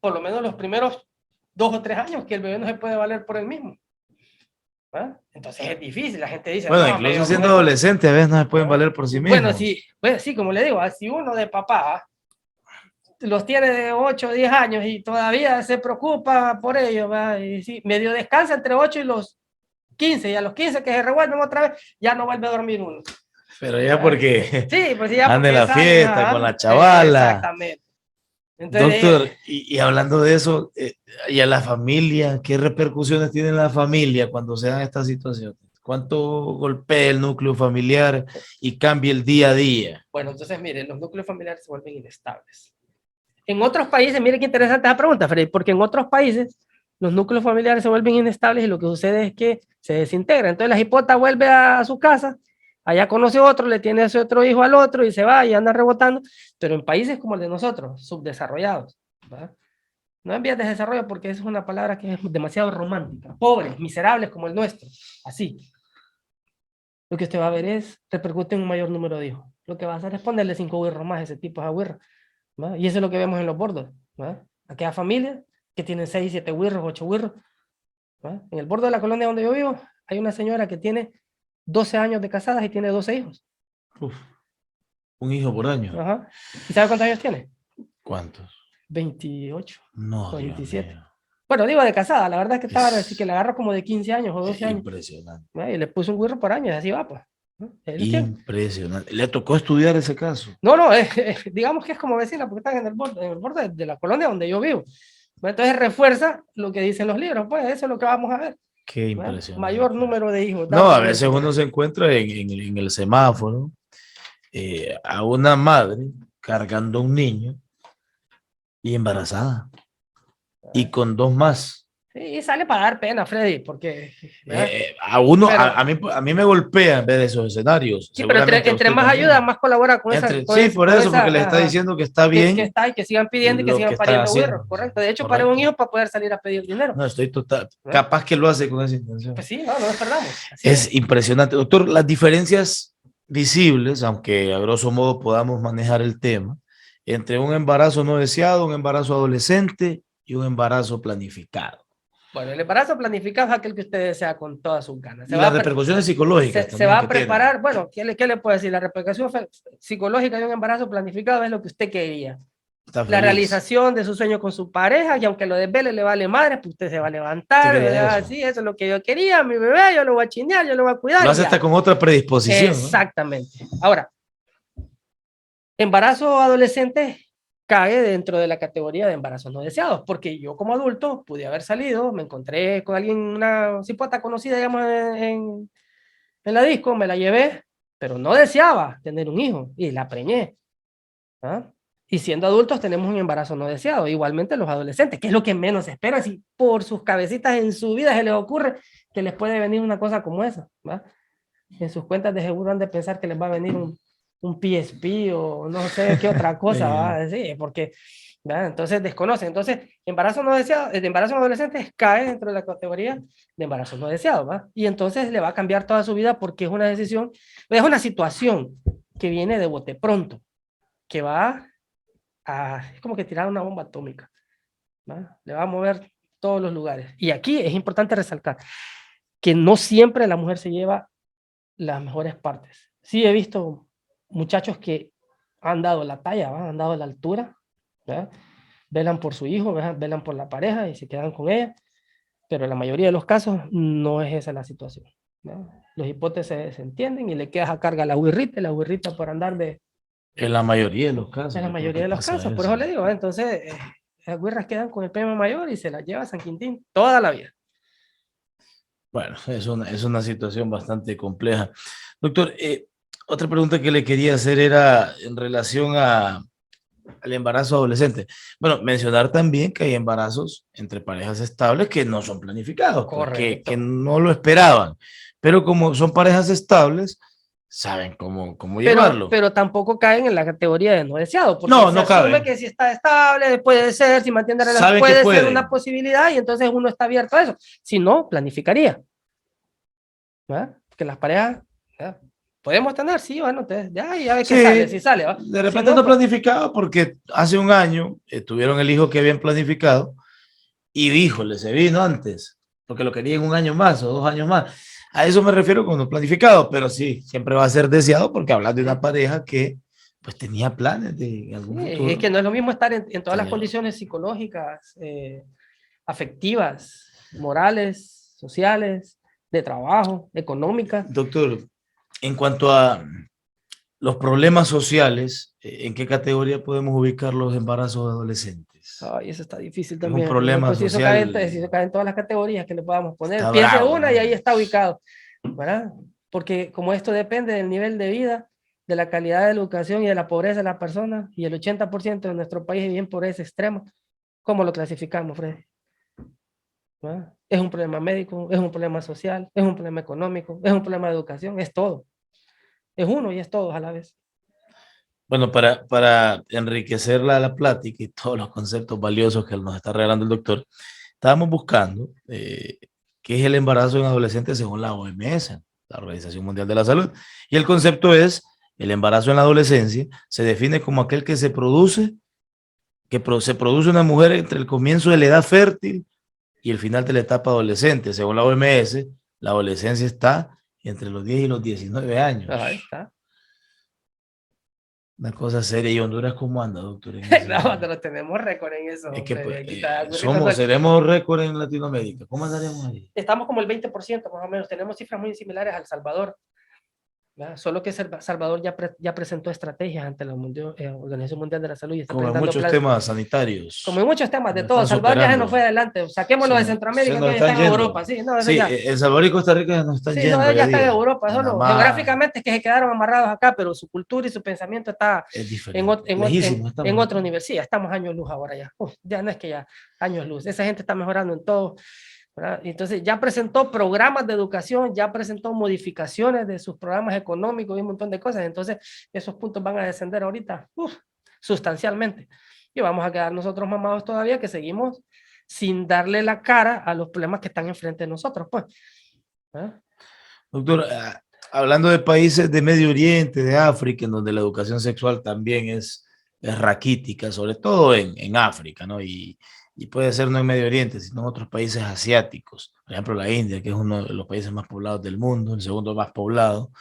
Por lo menos los primeros 2 o 3 años que el bebé no se puede valer por él mismo. Entonces es difícil, la gente dice... Bueno, incluso siendo adolescente a veces no se pueden valer por sí mismos. Bueno, sí, como le digo, si uno de papá los tiene de 8 o 10 años y todavía se preocupa por ellos, y sí, medio descansa entre 8 y los 15, y a los 15 que se revuelven otra vez, ya no vuelve a dormir uno. Pero ya porque sí, pues ya anda en la fiesta con la chavala. Exactamente. Entonces, doctor, y hablando de eso, y a la familia, ¿qué repercusiones tiene la familia cuando se dan estas situaciones? ¿Cuánto golpea el núcleo familiar y cambia el día a día? Bueno, entonces, miren, los núcleos familiares se vuelven inestables. En otros países, miren qué interesante esa pregunta, Freddy, porque en otros países los núcleos familiares se vuelven inestables y lo que sucede es que se desintegra. Entonces la hipota vuelve a su casa, allá conoce otro, le tiene a su otro hijo al otro y se va y anda rebotando, pero en países como el de nosotros, subdesarrollados, ¿verdad? No en vías de desarrollo porque es una palabra que es demasiado romántica, pobres, miserables como el nuestro, así. Lo que usted va a ver es, repercute en un mayor número de hijos. Lo que va a hacer es ponerle 5 güirros más a ese tipo de güirros. Y eso es lo que vemos en los bordos. Aquella familia que tiene 6, 7 güirros, 8 güirros. En el borde de la colonia donde yo vivo, hay una señora que tiene 12 años de casadas y tiene 12 hijos. Uf, un hijo por año. Ajá. ¿Y sabe cuántos años tiene? ¿Cuántos? 28 No, o Dios 27. mío. Bueno, digo de casada, la verdad es que estaba así Es que le agarró como de 15 años o 12 años. impresionante. Y le puso un güirro por año y así va, pues. Ahí los tiene. Impresionante. ¿Le tocó estudiar ese caso? No, no, digamos que es como vecina porque están en el borde de la colonia donde yo vivo. Entonces refuerza lo que dicen los libros, pues eso es lo que vamos a ver. Qué Mayor impresionante. número de hijos. No, a veces uno se encuentra en el semáforo a una madre cargando a un niño y embarazada y con dos más. Sí, sale para dar pena, Freddy, porque... A uno, Pero- a mí me golpea en vez de esos escenarios. sí, pero Seguramente a entre usted más también. ayuda, más colabora con esa... Sí, por con eso, porque le esa, está ajá, diciendo que está que bien está y que sigan pidiendo y que lo sigan que están pariendo haciendo. güirros, correcto. De hecho, para un Correcto. hijo para poder salir a pedir dinero. No, estoy total. ¿Eh? Capaz que lo hace con esa intención. Pues sí, no, no nos perdamos. Así Es impresionante. Doctor, las diferencias visibles, aunque a grosso modo podamos manejar el tema, entre un embarazo no deseado, un embarazo adolescente y un embarazo planificado. Bueno, el embarazo planificado es aquel que usted desea con todas sus ganas. Y las repercusiones psicológicas Se también va que a preparar, tienen. bueno, ¿qué le puedo decir? La repercusión psicológica de un embarazo planificado es lo que usted quería. Está La feliz. realización de su sueño con su pareja, y aunque lo desvele le vale madre, pues usted se va a levantar, Sí, quería ¿verdad? eso. Sí, eso es lo que yo quería, mi bebé, yo lo voy a chinear, yo lo voy a cuidar. Lo hace ya. hasta con otra predisposición, ¿no? Exactamente. Ahora, embarazo adolescente cae dentro de la categoría de embarazos no deseados, porque yo como adulto pude haber salido, me encontré con alguien, una cipota conocida, digamos, en la disco, me la llevé, pero no deseaba tener un hijo y la preñé. ¿Ah? Y siendo adultos tenemos un embarazo no deseado, igualmente los adolescentes, que es lo que menos se espera, si por sus cabecitas en su vida se les ocurre que les puede venir una cosa como esa, ¿va? En sus cuentas de seguro han de pensar que les va a venir un PSP o no sé qué otra cosa, ¿va? Sí, porque, ¿va? Entonces desconocen. Entonces, embarazo no deseado, el embarazo en adolescentes cae dentro de la categoría de embarazo no deseado, ¿va? Y entonces le va a cambiar toda su vida porque es una decisión, es una situación que viene de bote pronto, que va es como que tirar una bomba atómica, ¿va? Le va a mover todos los lugares. Y aquí es importante resaltar que no siempre la mujer se lleva las mejores partes. Sí he visto muchachos que han dado la talla, ¿va? Han dado la altura, ¿va? Velan por su hijo, velan por la pareja y se quedan con ella, pero en la mayoría de los casos no es esa la situación, ¿va? Los hipotes se entienden y le quedas a carga la güirrita por andar de... En la mayoría de los casos. En la mayoría de los casos, por eso le digo, entonces las güirras quedan con el premio mayor y se las lleva San Quintín toda la vida. Bueno, es una situación bastante compleja. Doctor, otra pregunta que le quería hacer era en relación al embarazo adolescente. Bueno, mencionar también que hay embarazos entre parejas estables que no son planificados, pues, que no lo esperaban, pero como son parejas estables, saben cómo llevarlo. Pero tampoco caen en la categoría de no deseado, porque No, se no asume cabe. que si está estable, puede ser, si mantiene relación, Saben que puede ser pueden. una posibilidad y entonces uno está abierto a eso. Si no, planificaría. ¿Verdad? Que las parejas, ¿verdad? Podemos tener, sí, bueno, entonces, ya ves que sale, si sale. ¿Va? De repente Si no, no pues, planificado porque hace un año tuvieron el hijo que habían planificado y híjole, se vino antes, porque lo querían un año más o 2 años más. A eso me refiero con no planificado, pero sí, siempre va a ser deseado porque hablas de una pareja que pues tenía planes de algún sí, futuro. es que no es lo mismo estar en todas las Tener. condiciones psicológicas, afectivas, morales, sociales, de trabajo, económicas. Doctor, en cuanto a los problemas sociales, ¿en qué categoría podemos ubicar los embarazos adolescentes? Ay, eso está difícil Es un también. problema Pues si eso social. si eso cae en todas las categorías que le podamos poner. Está Piense bravo, una y ¿no? ahí está ubicado, ¿verdad? Porque como esto depende del nivel de vida, de la calidad de la educación y de la pobreza de la persona, y el 80% de nuestro país vive en pobreza extrema, ¿cómo lo clasificamos, Freddy? ¿verdad? Es un problema médico, es un problema social, es un problema económico, es un problema de educación, es todo. Es uno y es todo a la vez. Bueno, para enriquecer la plática y todos los conceptos valiosos que nos está regalando el doctor, estábamos buscando qué es el embarazo en adolescentes según la OMS, la Organización Mundial de la Salud. Y el concepto es, el embarazo en la adolescencia se define como aquel que se produce, se produce una mujer entre el comienzo de la edad fértil y el final de la etapa adolescente. Según la OMS, la adolescencia está entre los 10 y los 19 Ahí años. está. Una cosa seria. ¿Y Honduras cómo anda, doctor? En ese... Nosotros tenemos récord en eso. Es que pues, Aquí está ocurriendo. seremos récord en Latinoamérica. ¿Cómo andaremos ahí? Estamos como el 20% más o menos. Tenemos cifras muy similares a El Salvador. ¿Verdad? Solo que Salvador ya presentó estrategias ante la Organización Mundial de la Salud y está Como en presentando muchos planes, temas sanitarios. como en muchos temas de Nos todo. están Salvador ya se superando. nos fue adelante. Saquémoslo de Se Centroamérica, nos que están está en yendo. Europa. Sí, no, eso Sí, ya. El Salvador y Costa Rica nos están Sí, yendo. no, ya ya está en digo. Europa. Solo Panamá geográficamente es que se quedaron amarrados acá, pero su cultura y su pensamiento está es en, diferente. Lejísimo estamos. en otro nivel. Sí, ya estamos años luz ahora ya. Ya no es que ya años luz. Esa gente está mejorando en todo. ¿Verdad? Entonces ya presentó programas de educación, ya presentó modificaciones de sus programas económicos y un montón de cosas. Entonces esos puntos van a descender ahorita sustancialmente. Y vamos a quedar nosotros mamados todavía que seguimos sin darle la cara a los problemas que están enfrente de nosotros. Pues. ¿Verdad? Doctor, hablando de países de Medio Oriente, de África, en donde la educación sexual también es raquítica, sobre todo en África, ¿no? Y puede ser no en Medio Oriente, sino en otros países asiáticos. Por ejemplo, la India, que es uno de los países más poblados del mundo, el segundo más poblado.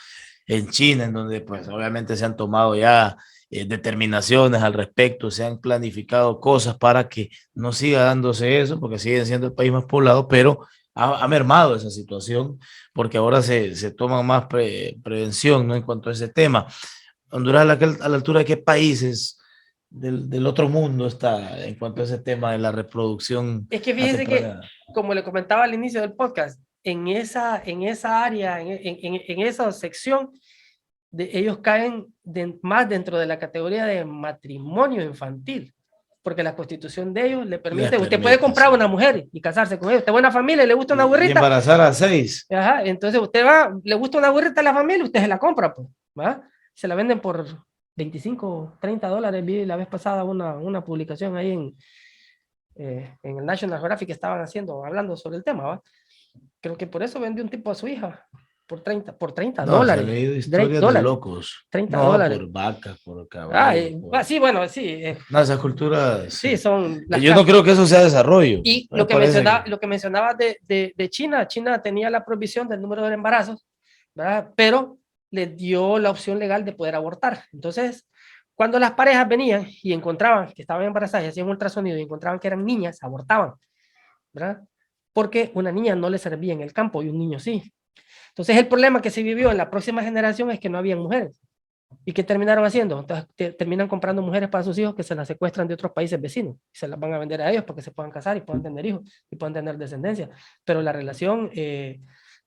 En China, en donde pues obviamente se han tomado ya determinaciones al respecto, se han planificado cosas para que no siga dándose eso, porque siguen siendo el país más poblado, pero ha mermado esa situación, porque ahora se toma más prevención, ¿no? En cuanto a ese tema. Honduras a la altura de qué países del otro mundo está en cuanto a ese tema de la reproducción Es que a fíjese temprana que, edad. como le comentaba al inicio del podcast, en esa área, en esa sección, ellos caen más dentro de la categoría de matrimonio infantil, porque la constitución de ellos le permite, usted puede comprar una mujer y casarse con ella, usted es buena familia, le gusta una Y burrita. embarazar a 6. Ajá, entonces usted va, le gusta una burrita a la familia, usted se la compra, pues, ¿va? Se la venden por 25, $30. Vi la vez pasada una publicación ahí en el National Geographic que estaban hablando sobre el tema, ¿va? Creo que por eso vendió un tipo a su hija, por $30. No, se han leído historias de locos. $30. Por vacas, por caballos. Sí, bueno, sí. No, esas culturas. Sí, son las Yo no creo que eso sea desarrollo. Y lo que mencionaba de China, China tenía la prohibición del número de embarazos, ¿verdad? Pero le dio la opción legal de poder abortar. Entonces, cuando las parejas venían y encontraban que estaban embarazadas y hacían ultrasonido y encontraban que eran niñas, abortaban, ¿verdad? Porque una niña no le servía en el campo y un niño sí. Entonces, el problema que se vivió en la próxima generación es que no había mujeres. ¿Y qué terminaron haciendo? Entonces, terminan comprando mujeres para sus hijos que se las secuestran de otros países vecinos y se las van a vender a ellos para que se puedan casar y puedan tener hijos y puedan tener descendencia. Pero la relación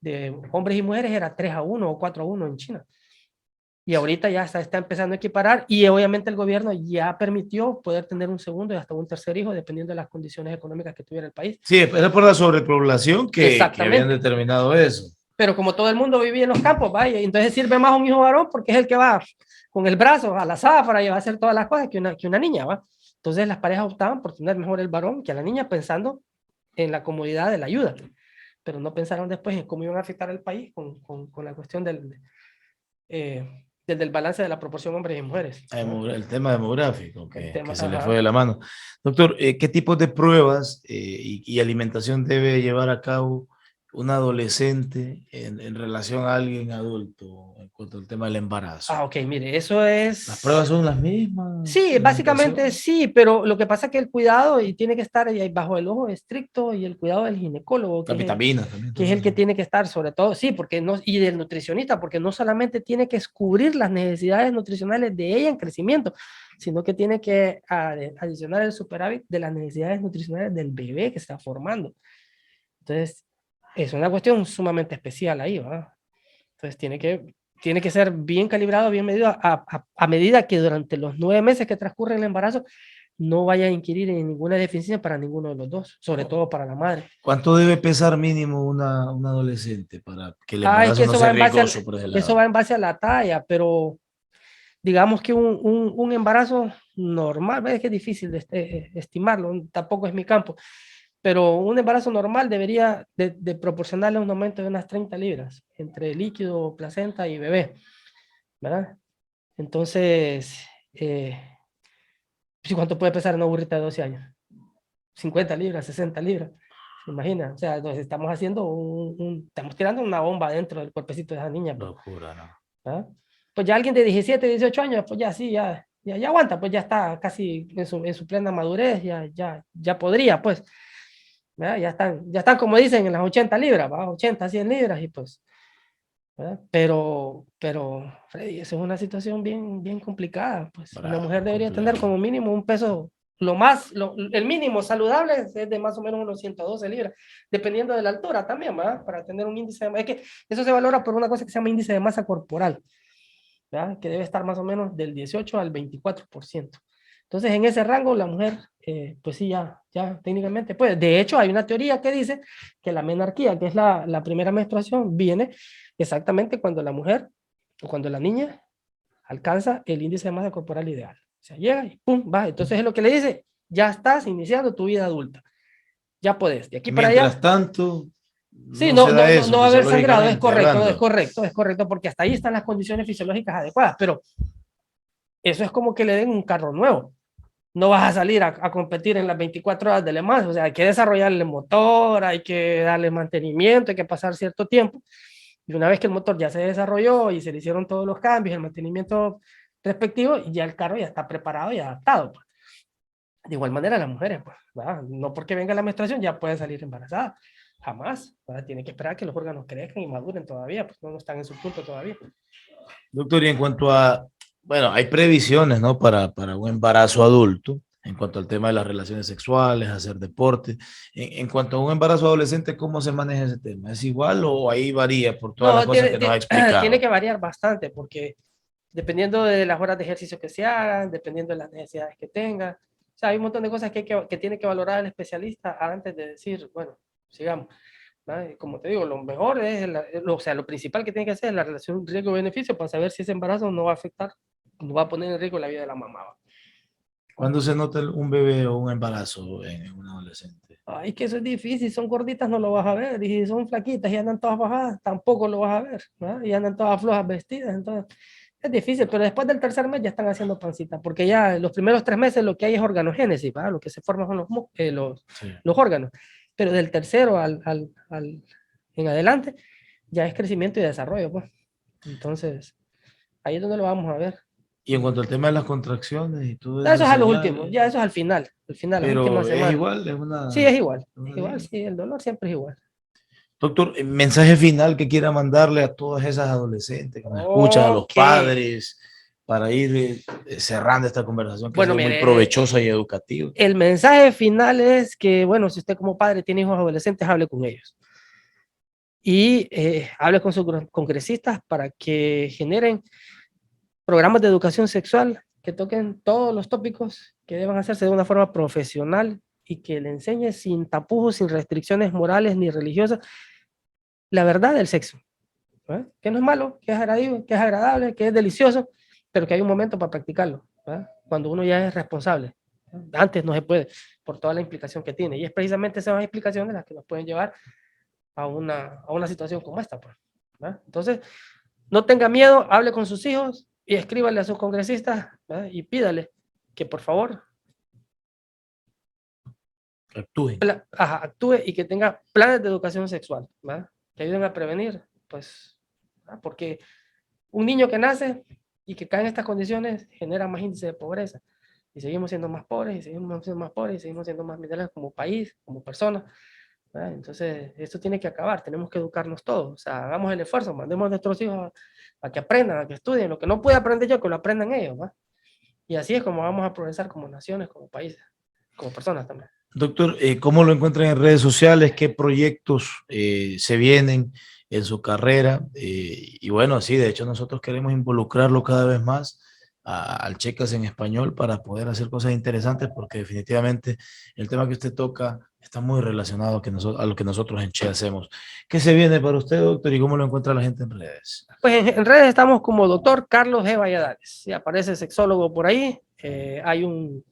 de hombres y mujeres era 3-1 o 4-1 en China. Y ahorita ya está empezando a equiparar y obviamente el gobierno ya permitió poder tener un segundo y hasta un tercer hijo dependiendo de las condiciones económicas que tuviera el país. Sí, era por la sobrepoblación que habían determinado eso. Pero como todo el mundo vivía en los campos, vaya, entonces sirve más un hijo varón porque es el que va con el brazo a la zafra y va a hacer todas las cosas que una niña, ¿va? Entonces las parejas optaban por tener mejor el varón que a la niña pensando en la comodidad de la ayuda, pero no pensaron después en cómo iban a afectar al país con la cuestión del balance de la proporción hombres y mujeres. El tema demográfico, que se le ajá. fue de la mano. Doctor, ¿qué tipos de pruebas y alimentación debe llevar a cabo un adolescente en relación a alguien adulto en cuanto al tema del embarazo? Ok, mire, eso es... ¿Las pruebas son las mismas? Sí, básicamente sí, pero lo que pasa es que el cuidado y tiene que estar bajo el ojo estricto y el cuidado del ginecólogo, que es el que tiene que estar sobre todo, sí, porque no, y del nutricionista, porque no solamente tiene que cubrir las necesidades nutricionales de ella en crecimiento, sino que tiene que adicionar el superávit de las necesidades nutricionales del bebé que está formando. Entonces, es una cuestión sumamente especial ahí, ¿verdad? Entonces tiene que ser bien calibrado, bien medido, a medida que durante los 9 meses que transcurre el embarazo, no vaya a inquirir en ninguna deficiencia para ninguno de los dos, sobre todo para la madre. ¿Cuánto debe pesar mínimo un adolescente para que el Es que embarazo no eso va sea en base riesgoso por ese eso lado? va en base a la talla, pero digamos que un embarazo normal, es que es difícil de estimarlo, tampoco es mi campo, pero un embarazo normal debería de proporcionarle un aumento de unas 30 libras entre líquido, placenta y bebé, ¿verdad? Entonces, ¿cuánto puede pesar una burrita de 12 años? 50 libras, 60 libras. ¿Se imagina? O sea, entonces estamos haciendo estamos tirando una bomba dentro del cuerpecito de esa niña, pues. Locura, ¿no? ¿Ah? Pues ya alguien de 17, 18 años, pues ya sí, ya aguanta, pues ya está casi en su plena madurez, ya podría, pues. ¿Verdad? Ya están, como dicen, en las 80 libras, ¿va? 80, 100 libras, y pues, ¿verdad? Pero, Freddy, eso es una situación bien, bien complicada, pues. Una mujer Bravo, debería tener complejo. como mínimo un peso, el mínimo saludable es de más o menos unos 112 libras, dependiendo de la altura también, ¿va? Para tener un índice es que eso se valora por una cosa que se llama índice de masa corporal, ¿verdad? Que debe estar más o menos del 18 al 24%. Entonces, en ese rango, la mujer, pues sí, ya técnicamente puede. De hecho, hay una teoría que dice que la menarquía, que es la primera menstruación, viene exactamente cuando la mujer o cuando la niña alcanza el índice de masa corporal ideal. O sea, llega y pum, va. Entonces es lo que le dice, ya estás iniciando tu vida adulta. Ya puedes. De aquí para Mientras allá. tanto, Sí, no no, se no, da no, eso no va a haber sangrado, es fisiológicamente correcto, es hablando. correcto, es correcto, porque hasta ahí están las condiciones fisiológicas adecuadas, pero eso es como que le den un carro nuevo. No vas a salir a competir en las 24 horas de Le Mans, o sea, hay que desarrollarle el motor, hay que darle mantenimiento, hay que pasar cierto tiempo. Y una vez que el motor ya se desarrolló y se le hicieron todos los cambios, el mantenimiento respectivo, ya el carro ya está preparado y adaptado, pues. De igual manera las mujeres, pues, ¿verdad? No porque venga la menstruación ya pueden salir embarazadas, jamás, ¿verdad? Tienen que esperar que los órganos crezcan y maduren todavía, pues no están en su punto todavía. Doctor, y en cuanto a, bueno, hay previsiones, ¿no? Para un embarazo adulto, en cuanto al tema de las relaciones sexuales, hacer deporte. En cuanto a un embarazo adolescente, ¿cómo se maneja ese tema? ¿Es igual o ahí varía por todas las No, cosas que nos ha tiene explicado? que variar bastante porque dependiendo de las horas de ejercicio que se hagan, dependiendo de las necesidades que tenga. O sea, hay un montón de cosas que tiene que valorar el especialista antes de decir, bueno, sigamos. ¿Vale? Como te digo, lo mejor es, o sea, lo principal que tiene que hacer es la relación riesgo-beneficio para saber si ese embarazo no va a afectar, no va a poner en riesgo la vida de la mamá. ¿Va? ¿Cuándo se nota un bebé o un embarazo en un adolescente? Ay, que eso es difícil, son gorditas no lo vas a ver, y si son flaquitas y andan todas bajadas, tampoco lo vas a ver, ¿no? Y andan todas flojas vestidas, entonces es difícil, pero después del tercer mes ya están haciendo pancita, porque ya los primeros 3 meses lo que hay es organogénesis, ¿va? Lo que se forman son Sí. los órganos, pero del tercero en adelante ya es crecimiento y desarrollo, pues. Entonces, ahí es donde lo vamos a ver. Y en cuanto al tema de las contracciones y todas Eso esas es a los últimos, señales, ya eso es al final, las últimas pero es semanas. igual, Sí, es una es igual, línea. sí, el dolor siempre es igual. Doctor, mensaje final que quiera mandarle a todas esas adolescentes que nos escuchan, a los Ok. padres, para ir cerrando esta conversación que ha Bueno, sido muy mire, provechosa y educativa. el mensaje final es que, bueno, si usted como padre tiene hijos adolescentes, hable con ellos. Y hable con sus congresistas para que generen programas de educación sexual que toquen todos los tópicos que deban hacerse de una forma profesional y que le enseñe sin tapujos, sin restricciones morales ni religiosas, la verdad del sexo. ¿Eh? Que no es malo, que es agradable, que es delicioso, pero que hay un momento para practicarlo, ¿eh? Cuando uno ya es responsable. Antes no se puede, por toda la implicación que tiene. Y es precisamente esas explicaciones las que nos pueden llevar a una situación como esta, pues, ¿verdad? Entonces, no tenga miedo, hable con sus hijos y escríbale a sus congresistas, ¿verdad? Y pídale que por favor Actúen. actúe y que tenga planes de educación sexual, ¿verdad? Que ayuden a prevenir, pues, ¿verdad? Porque un niño que nace y que cae en estas condiciones genera más índice de pobreza. Y seguimos siendo más pobres, y seguimos siendo más pobres, y seguimos siendo más miserables como país, como personas. ¿Verdad? Entonces, esto tiene que acabar, tenemos que educarnos todos. O sea, hagamos el esfuerzo, mandemos a nuestros hijos a que aprendan, a que estudien. Lo que no puede aprender yo, que lo aprendan ellos. ¿Va? Y así es como vamos a progresar como naciones, como países, como personas también. Doctor, ¿cómo lo encuentran en redes sociales? ¿Qué proyectos se vienen en su carrera? Y bueno, sí, de hecho nosotros queremos involucrarlo cada vez más al Checas en Español para poder hacer cosas interesantes, porque definitivamente el tema que usted toca está muy relacionado a lo que nosotros en Che hacemos. ¿Qué se viene para usted, doctor, y cómo lo encuentra la gente en redes? Pues en redes estamos como doctor Carlos G. Valladares. Si aparece sexólogo por ahí, hay un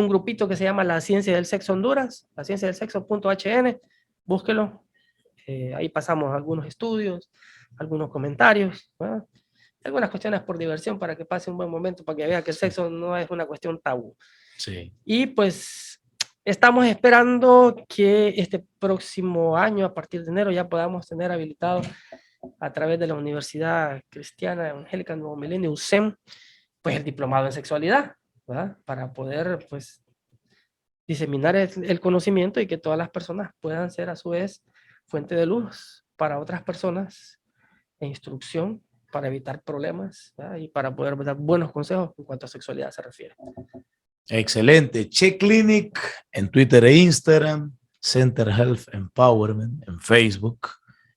grupito que se llama La Ciencia del Sexo Honduras, la ciencia del sexo.hn, búsquelo. Ahí pasamos algunos estudios, algunos comentarios, ¿no? Algunas cuestiones por diversión para que pase un buen momento, para que vea que el sexo no es una cuestión tabú. Sí. Y pues estamos esperando que este próximo año, a partir de enero, ya podamos tener habilitado a través de la Universidad Cristiana Evangélica Nuevo Milenio, UCEM, pues el diplomado en sexualidad, ¿verdad? Para poder pues diseminar el conocimiento y que todas las personas puedan ser a su vez fuente de luz para otras personas e instrucción para evitar problemas, ¿verdad? Y para poder dar buenos consejos en cuanto a sexualidad se refiere. Excelente. Che Clinic en Twitter e Instagram, Center Health Empowerment en Facebook.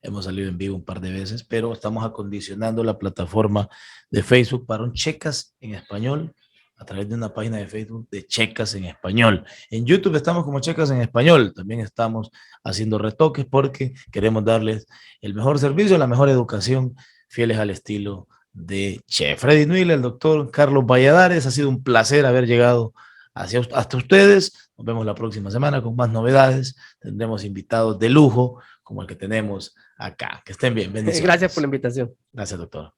Hemos salido en vivo un par de veces, pero estamos acondicionando la plataforma de Facebook para un Checas en Español a través de una página de Facebook de Checas en Español. En YouTube estamos como Checas en Español. También estamos haciendo retoques porque queremos darles el mejor servicio, la mejor educación, fieles al estilo de Che. Freddy Nuila, el doctor Carlos Valladares, ha sido un placer haber llegado hasta ustedes. Nos vemos la próxima semana con más novedades. Tendremos invitados de lujo como el que tenemos acá. Que estén bien. Bendiciones. Gracias por la invitación. Gracias, doctor.